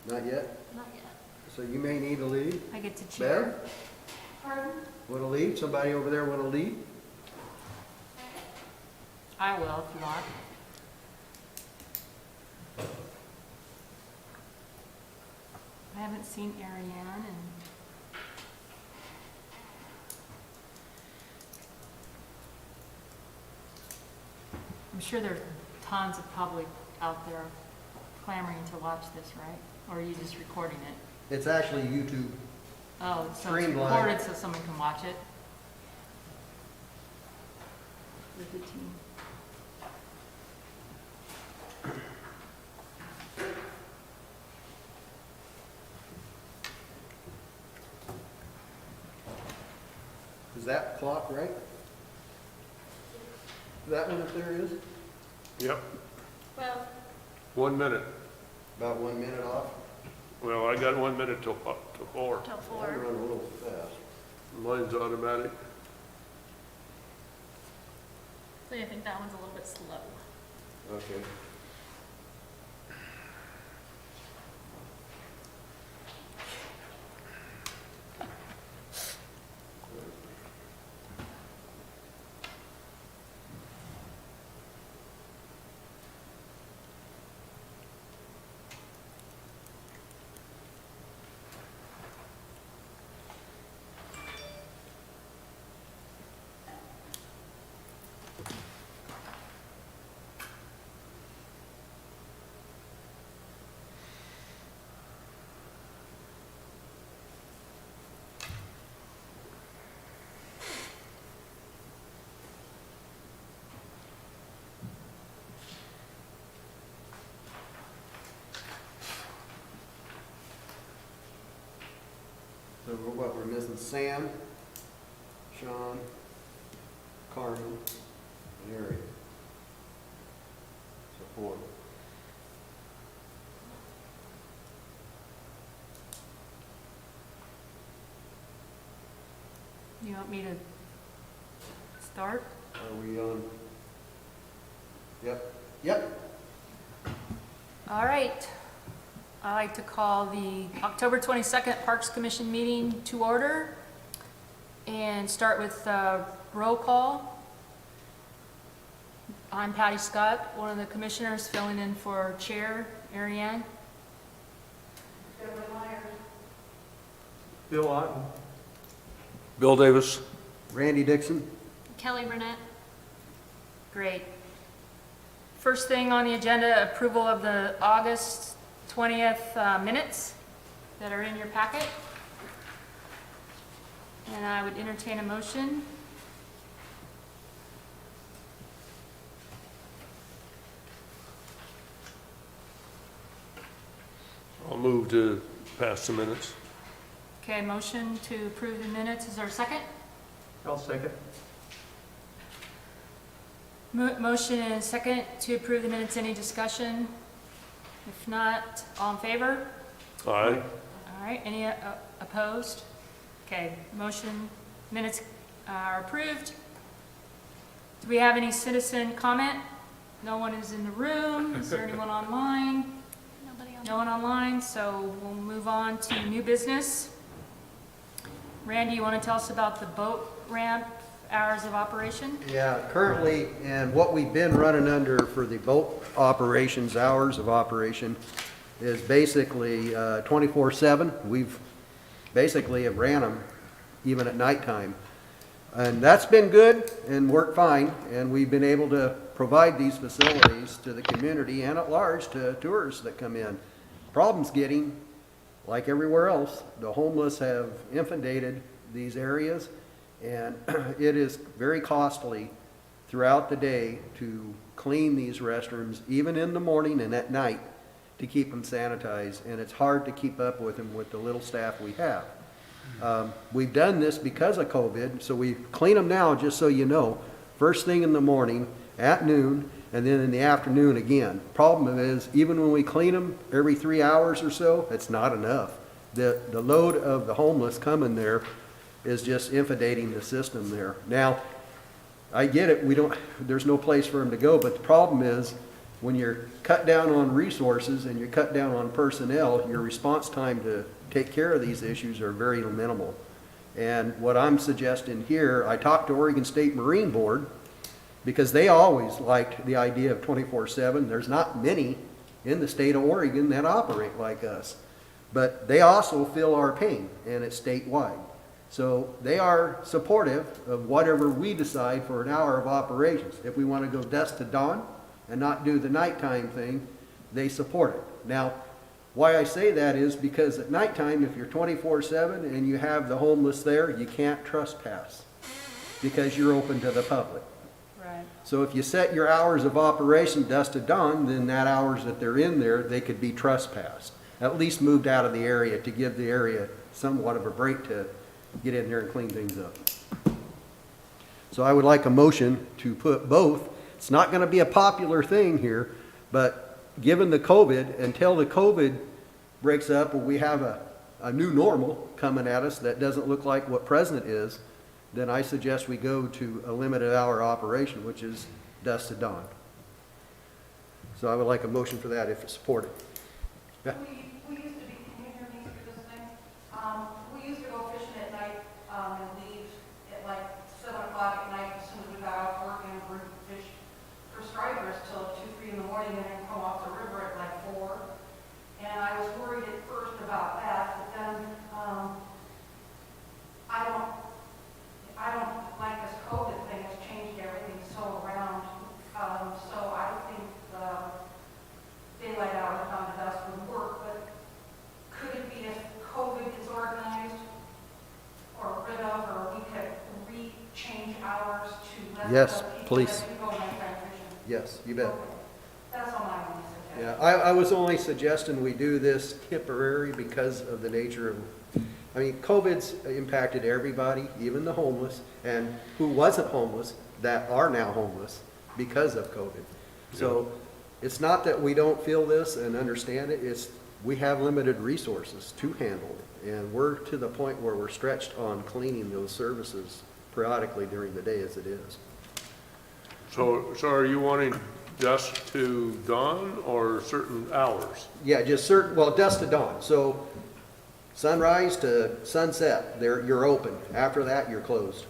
Not yet? Not yet. So you may need to leave. I get to chair. Bev, Pardon? want to leave? Somebody over there want to leave? I will if you want. I haven't seen Ariane and I'm sure there's tons of public out there clamoring to watch this, right? Or are you just recording it? It's actually YouTube. Oh, so it's Streamed live. recorded so someone can watch it? With the team. Is that clock right? That one up there is? Yep, Well, 1 minute. About 1 minute off? Well, I got 1 minute till 4. till I 4. run a little fast. Mine's automatic. So you think that one's a little bit slow? Okay. So we're missing Sam, Sean, Carmen, and Eric. So 4. You want me to start? Are we on? Yep. Yep. All right. I'd like to call the October 22nd Parks Commission meeting to order and start with roll call. I'm Patty Scott, one of the commissioners filling in for Chair Ariane. Bill Otten. Bill Davis. Randy Dixon. Kelly Burnett. Great. First thing on the agenda, approval of the August 20th minutes that are in your packet. And I would entertain a motion. I'll move to pass the minutes. Okay, motion to approve the minutes. Is there a second? I'll second. Motion and second to approve the minutes. Any discussion? If not, all in favor? Aye. All right, any opposed? Okay, motion, minutes are approved. Do we have any citizen comment? No one is in the room. Is there anyone online? No one online, so we'll move on to new business. Randy, you want to tell us about the boat ramp hours of operation? Yeah, currently, and what we've been running under for the boat operations, hours of operation, is basically 24/7. We've basically have ran them even at nighttime. And that's been good and worked fine, and we've been able to provide these facilities to the community and at large to tourists that come in. Problem's getting, like everywhere else, the homeless have inundated these areas, and it is very costly throughout the day to clean these restrooms, even in the morning and at night, to keep them sanitized, and it's hard to keep up with them with the little staff we have. We've done this because of COVID, so we clean them now, just so you know, first thing in the morning, at noon, and then in the afternoon again. Problem is, even when we clean them every 3 hours or so, it's not enough. The load of the homeless coming there is just inundating the system there. Now, I get it, there's no place for them to go, but the problem is, when you're cut down on resources and you're cut down on personnel, your response time to take care of these issues are very minimal. And what I'm suggesting here, I talked to Oregon State Marine Board, because they always liked the idea of 24/7. There's not many in the state of Oregon that operate like us. But they also feel our pain, and it's statewide. So they are supportive of whatever we decide for an hour of operations. If we want to go dusk to dawn and not do the nighttime thing, they support it. Now, why I say that is because at nighttime, if you're 24/7 and you have the homeless there, you can't trespass because you're open to the public. Right. So if you set your hours of operation dusk to dawn, then that hours that they're in there, they could be trespassed. At least moved out of the area to give the area somewhat of a break to get in there and clean things up. So I would like a motion to put both. It's not going to be a popular thing here, but given the COVID, until the COVID breaks up, or we have a new normal coming at us that doesn't look like what present is, then I suggest we go to a limited hour operation, which is dusk to dawn. So I would like a motion for that if it's supported. Yeah. We used to be, can you hear me through this thing? We used to go fishing at night, and leave at like 7 o'clock at night as soon as we got off work, and we'd fish for stripers till 2, 3 in the morning, and then come off the river at like 4. And I was worried at first about that, but then, I don't like this COVID thing, has changed everything so around. So I think the daylight hours down to dusk would work, but could it be if COVID is organized or rid of, or we could re-change hours to let Yes, the people please. that do go nighttime fishing? Yes, you bet. Okay. That's all I want to suggest. Yeah, I was only suggesting we do this temporary because of the nature of, I mean, COVID's impacted everybody, even the homeless, and who wasn't homeless, that are now homeless because of COVID. So it's not that we don't feel this and understand it, it's we have limited resources to handle it. And we're to the point where we're stretched on cleaning those services periodically during the day as it is. So are you wanting dusk to dawn or certain hours? Yeah, just certain, well, dusk to dawn. So sunrise to sunset, there, you're open. After that, you're closed.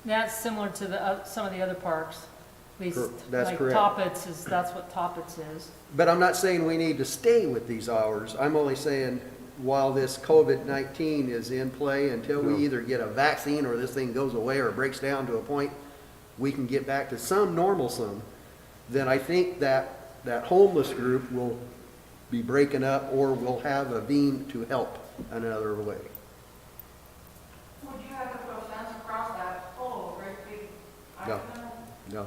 That's similar to the, some of the other parks. At least, That's like correct. Toppets is, that's what Toppets is. But I'm not saying we need to stay with these hours. I'm only saying while this COVID-19 is in play, until we Yeah. either get a vaccine or this thing goes away or breaks down to a point we can get back to some normalcy, then I think that that homeless group will be breaking up or will have a beam to help another way. Would you have to put a fence across that whole great big No. island? No.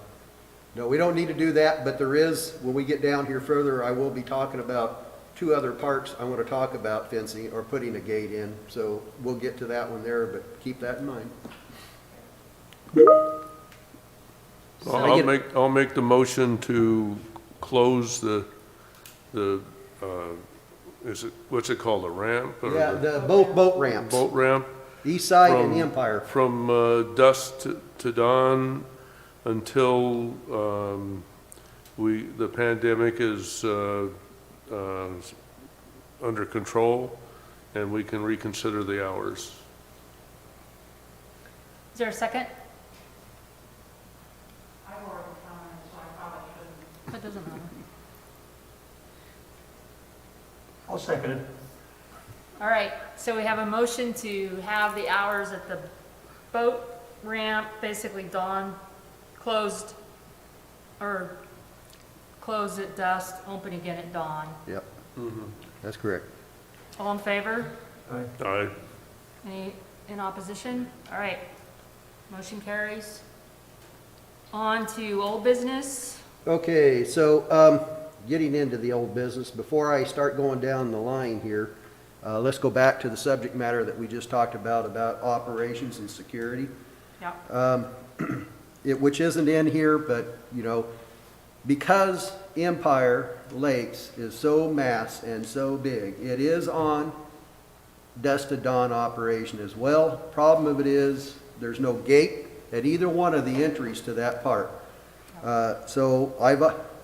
No, we don't need to do that, but there is, when we get down here further, I will be talking about 2 other parks. I want to talk about fencing or putting a gate in, so we'll get to that one there, but keep that in mind. I'll make the motion to close the, is it, what's it called, the ramp? or Yeah, the boat ramps, Boat ramp east side and from- Empire. from dusk to dawn until the pandemic is under control and we can reconsider the hours. Is there a second? I've already commented, so I probably shouldn't. That doesn't matter. I'll second it. All right, so we have a motion to have the hours at the boat ramp, basically dawn, closed, or closed at dusk, open again at dawn. Yep, that's correct. All in favor? Aye. Any in opposition? All right, motion carries. On to old business. Okay, so getting into the old business, before I start going down the line here, let's go back to the subject matter that we just talked about operations and security. Yep. Which isn't in here, but, you know, because Empire Lakes is so mass and so big, it is on dusk to dawn operation as well. Problem of it is, there's no gate at either one of the entries to that park. So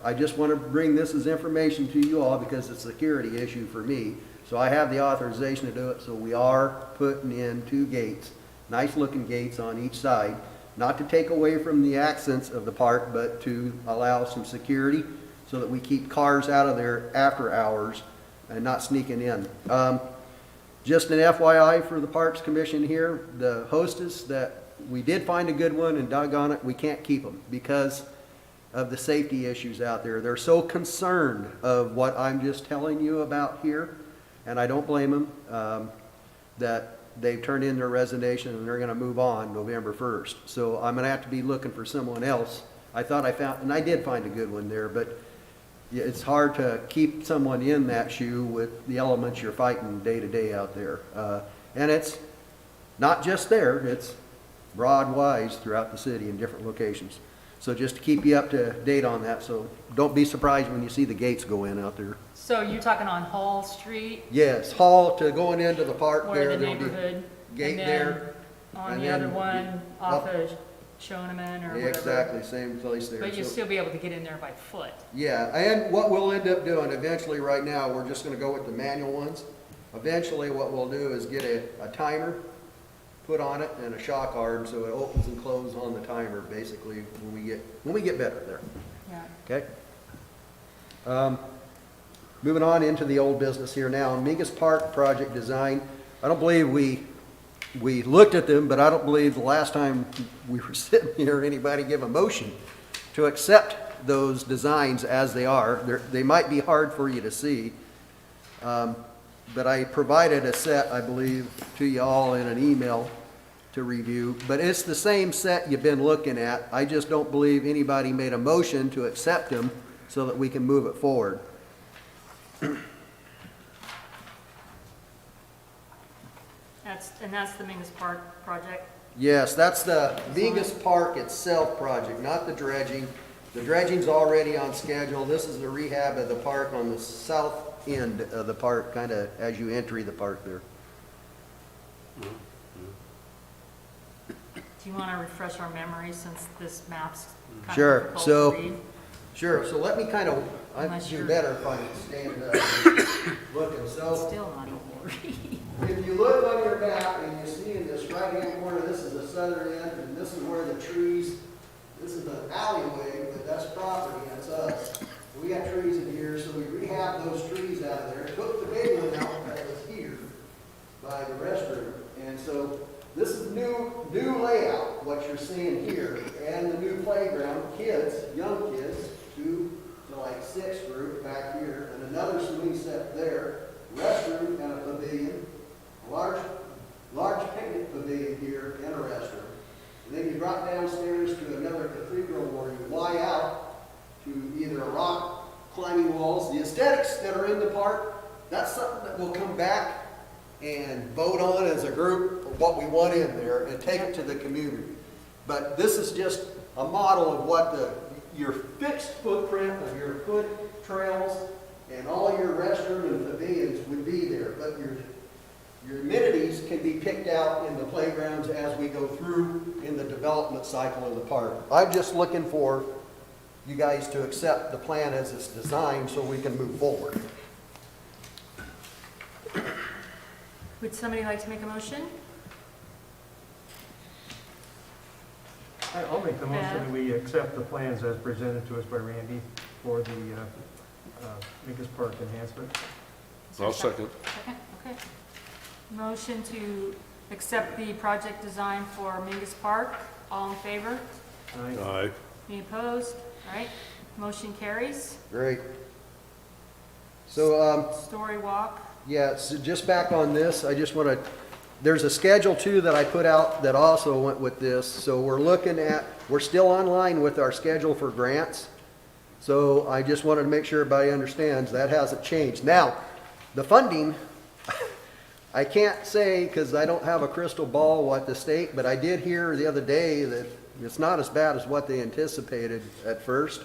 I just want to bring this as information to you all because it's a security issue for me. So I have the authorization to do it, so we are putting in 2 gates, nice looking gates on each side, not to take away from the accents of the park, but to allow some security so that we keep cars out of there after hours and not sneaking in. Just an FYI for the Parks Commission here, the hostess that we did find a good one, and doggone it, we can't keep them because of the safety issues out there. They're so concerned of what I'm just telling you about here, and I don't blame them, that they've turned in their resignation and they're gonna move on November 1st. So I'm gonna have to be looking for someone else. I thought I found, and I did find a good one there, but yeah, it's hard to keep someone in that shoe with the elements you're fighting day to day out there. And it's not just there, it's broad-wise throughout the city in different locations. So just to keep you up to date on that, so don't be surprised when you see the gates go in out there. So you're talking on Hall Street, Yes, Hall to going into the park or there, the there'll be neighborhood? gate and then there. On and the other then one, off up- of Shoneman or whatever? Exactly, same place there. But you'll So- still be able to get in there by foot? Yeah, and what we'll end up doing eventually, right now, we're just gonna go with the manual ones. Eventually, what we'll do is get a timer, put on it, and a shock arm, so it opens and closes on the timer, basically, when we get better there, Yeah. okay? Moving on into the old business here now, Mingus Park project design. I don't believe we looked at them, but I don't believe the last time we were sitting here, anybody give a motion to accept those designs as they are. They might be hard for you to see, but I provided a set, I believe, to you all in an email to review. But it's the same set you've been looking at. I just don't believe anybody made a motion to accept them so that we can move it forward. That's the Mingus Park project? Yes, that's the Mingus Park itself project, not the dredging. The dredging's already on schedule. This is the rehab of the park on the south end of the park, kind of as you enter the park there. Do you want to refresh our memory since this map's kind Sure, of difficult so- to read? Sure, so let me kind of, I'd Unless do you're- better if I stand up looking. So Still not able to read. if you look on your map and you see in this right-hand corner, this is the southern end, and this is where the trees, this is the alleyway, but that's property, that's us. We got trees in here, so we rehabbed those trees out of there, took the big one out that was here by the restroom. And so this is new layout, what you're seeing here, and the new playground, kids, young kids, 2 to like 6 group back here, and another swing set there, restroom and a pavilion, large picnic pavilion here and a restroom. And then you drop downstairs to another cathedral where you Y out to either a rock climbing walls. The aesthetics that are in the park, that's something that we'll come back and vote on as a group of what we want in there and take it to the community. But this is just a model of what your fixed footprint of your foot trails and all your restroom and pavilions would be there. But your amenities can be picked out in the playgrounds as we go through in the development cycle of the park. I'm just looking for you guys to accept the plan as it's designed so we can move forward. Would somebody like to make a motion? I'll make the motion that we accept the plans as presented to us by Randy for the Mingus Park enhancement. Is there a I'll second. Second, okay. Motion to accept the project design for Mingus Park. All in favor? Aye. Aye. Any opposed? All right, motion carries. Great. So, Story walk. yeah, so just back on this, I just want to, there's a schedule too that I put out that also went with this. So we're still online with our schedule for grants. So I just wanted to make sure everybody understands that hasn't changed. Now, the funding, I can't say because I don't have a crystal ball what the state, but I did hear the other day that it's not as bad as what they anticipated at first.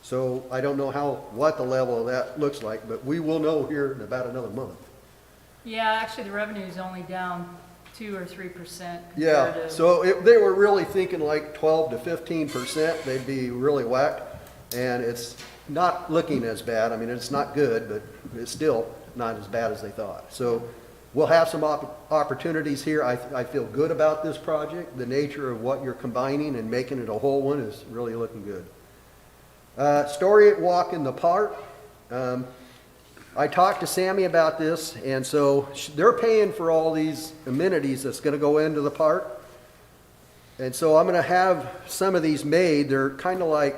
So I don't know what the level of that looks like, but we will know here in about another month. Yeah, actually, the revenue is only down 2 or 3% Yeah, compared to. so if they were really thinking like 12 to 15%, they'd be really whacked. And it's not looking as bad. I mean, it's not good, but it's still not as bad as they thought. So we'll have some opportunities here. I feel good about this project. The nature of what you're combining and making it a whole one is really looking good. Story walk in the park. I talked to Sammy about this, and so they're paying for all these amenities that's going to go into the park. And so I'm going to have some of these made. They're kind of like,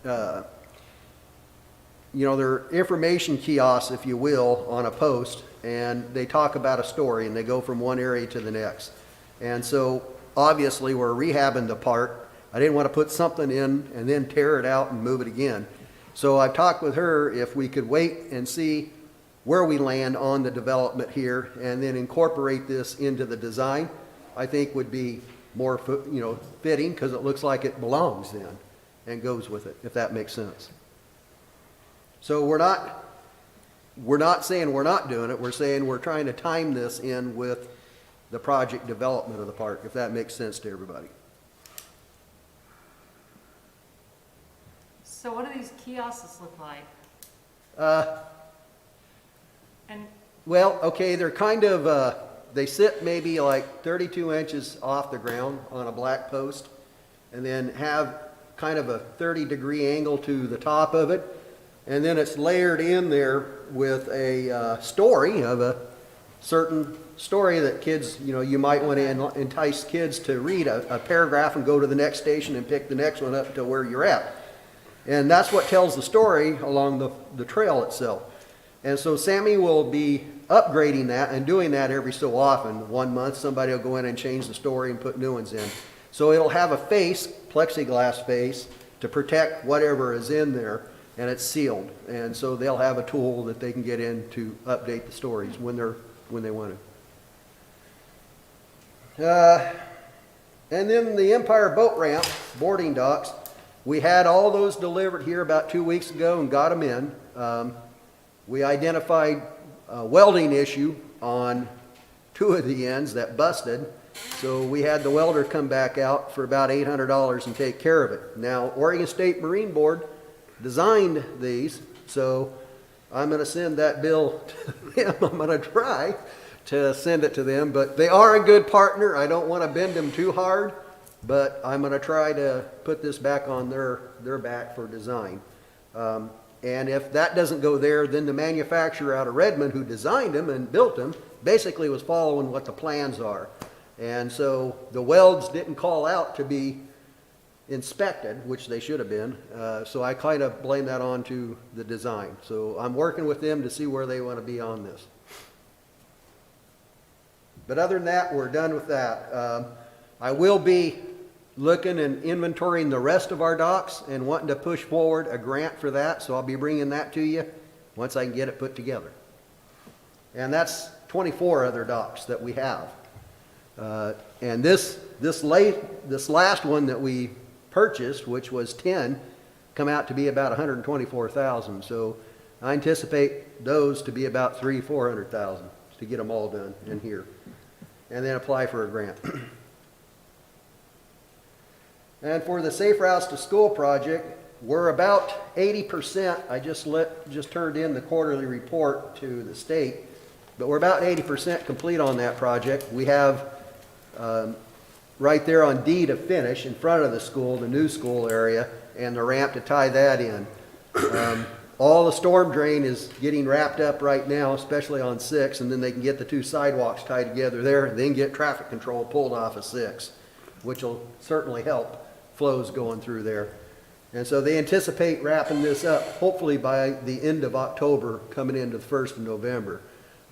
they're information kiosks, if you will, on a post, and they talk about a story, and they go from one area to the next. And so obviously we're rehabbing the park. I didn't want to put something in and then tear it out and move it again. So I've talked with her if we could wait and see where we land on the development here and then incorporate this into the design, I think would be more, fitting, because it looks like it belongs then and goes with it, if that makes sense. So we're not saying we're not doing it. We're saying we're trying to time this in with the project development of the park, if that makes sense to everybody. So what do these kiosks look like? And Well, okay, they're kind of, they sit maybe like 32 inches off the ground on a black post, and then have kind of a 30-degree angle to the top of it. And then it's layered in there with a story of a certain story that kids, you might want to entice kids to read a paragraph and go to the next station and pick the next one up to where you're at. And that's what tells the story along the trail itself. And so Sammy will be upgrading that and doing that every so often. 1 month, somebody will go in and change the story and put new ones in. So it'll have a face, plexiglass face, to protect whatever is in there, and it's sealed. And so they'll have a tool that they can get in to update the stories when they want to. And then the Empire Boat Ramp, boarding docks, we had all those delivered here about 2 weeks ago and got them in. We identified a welding issue on 2 of the ends that busted, so we had the welder come back out for about $800 and take care of it. Now, Oregon State Marine Board designed these, so I'm going to send that bill to them. I'm going to try to send it to them, but they are a good partner. I don't want to bend them too hard, but I'm going to try to put this back on their back for design. And if that doesn't go there, then the manufacturer out of Redmond who designed them and built them basically was following what the plans are. And so the welds didn't call out to be inspected, which they should have been. So I kind of blame that on to the design. So I'm working with them to see where they want to be on this. But other than that, we're done with that. I will be looking and inventorying the rest of our docks and wanting to push forward a grant for that. So I'll be bringing that to you once I can get it put together. And that's 24 other docks that we have. And this last one that we purchased, which was 10, come out to be about 124,000. So I anticipate those to be about 300,000-400,000 to get them all done in here, and then apply for a grant. And for the Safe Routes to School project, we're about 80%. I just turned in the quarterly report to the state, but we're about 80% complete on that project. We have right there on D to finish in front of the school, the new school area, and the ramp to tie that in. All the storm drain is getting wrapped up right now, especially on 6, and then they can get the 2 sidewalks tied together there, and then get traffic control pulled off of 6, which will certainly help flows going through there. And so they anticipate wrapping this up hopefully by the end of October, coming into the 1st of November.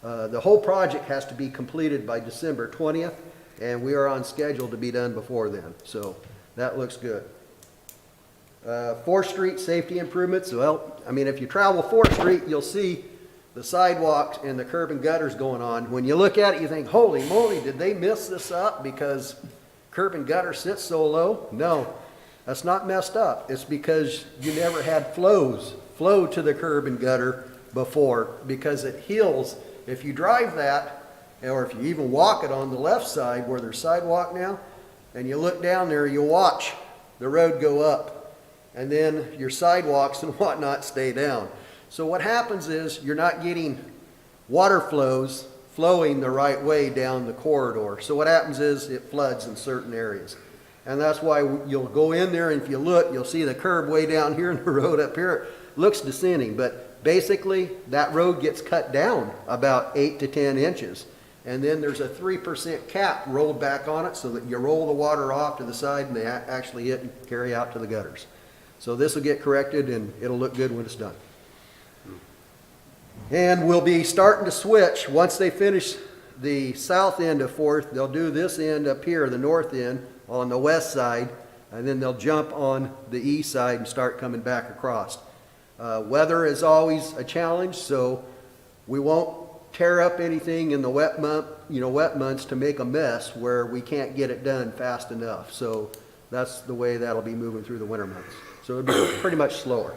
The whole project has to be completed by December 20th, and we are on schedule to be done before then. So that looks good. 4th Street safety improvements. Well, I mean, if you travel 4th Street, you'll see the sidewalks and the curb and gutters going on. When you look at it, you think, holy moly, did they miss this up because curb and gutter sits so low? No, that's not messed up. It's because you never had flow to the curb and gutter before, because it heals. If you drive that or if you even walk it on the left side where there's sidewalk now, and you look down there, you watch the road go up, and then your sidewalks and whatnot stay down. So what happens is you're not getting water flows flowing the right way down the corridor. So what happens is it floods in certain areas. And that's why you'll go in there, and if you look, you'll see the curb way down here and the road up here looks descending. But basically, that road gets cut down about 8 to 10 inches. And then there's a 3% cap rolled back on it so that you roll the water off to the side and they actually hit and carry out to the gutters. So this will get corrected and it'll look good when it's done. And we'll be starting to switch. Once they finish the south end of Fourth, they'll do this end up here, the north end, on the west side, and then they'll jump on the east side and start coming back across. Weather is always a challenge, so we won't tear up anything in the wet months to make a mess where we can't get it done fast enough. So that's the way that'll be moving through the winter months. So it'll be pretty much slower.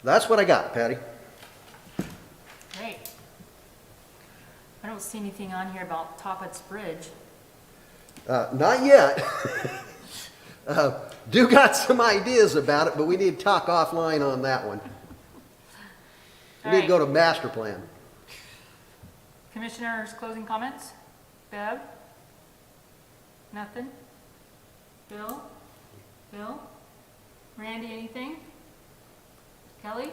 That's what I got, Patty. Great. I don't see anything on here about Toppet's Bridge. Not yet. Do got some ideas about it, but we need to talk offline on that one. We need to go to master plan. Commissioners, closing comments? Bev? Nothing? Bill? Bill? Randy, anything? Kelly?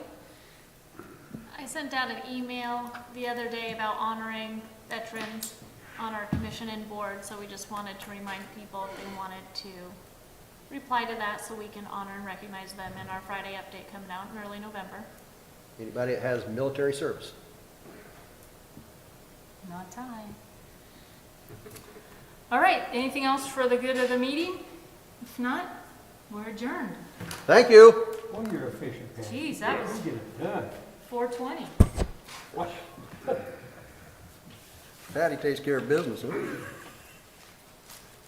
I sent out an email the other day about honoring veterans on our commission and board, so we just wanted to remind people if they wanted to reply to that so we can honor and recognize them in our Friday update coming out in early November. Anybody that has military service? Not time. All right, anything else for the good of the meeting? If not, we're adjourned. Thank you. Oh, you're efficient, Pat. Geez, that was You get it done. 4:20. What? Patty takes care of business, huh?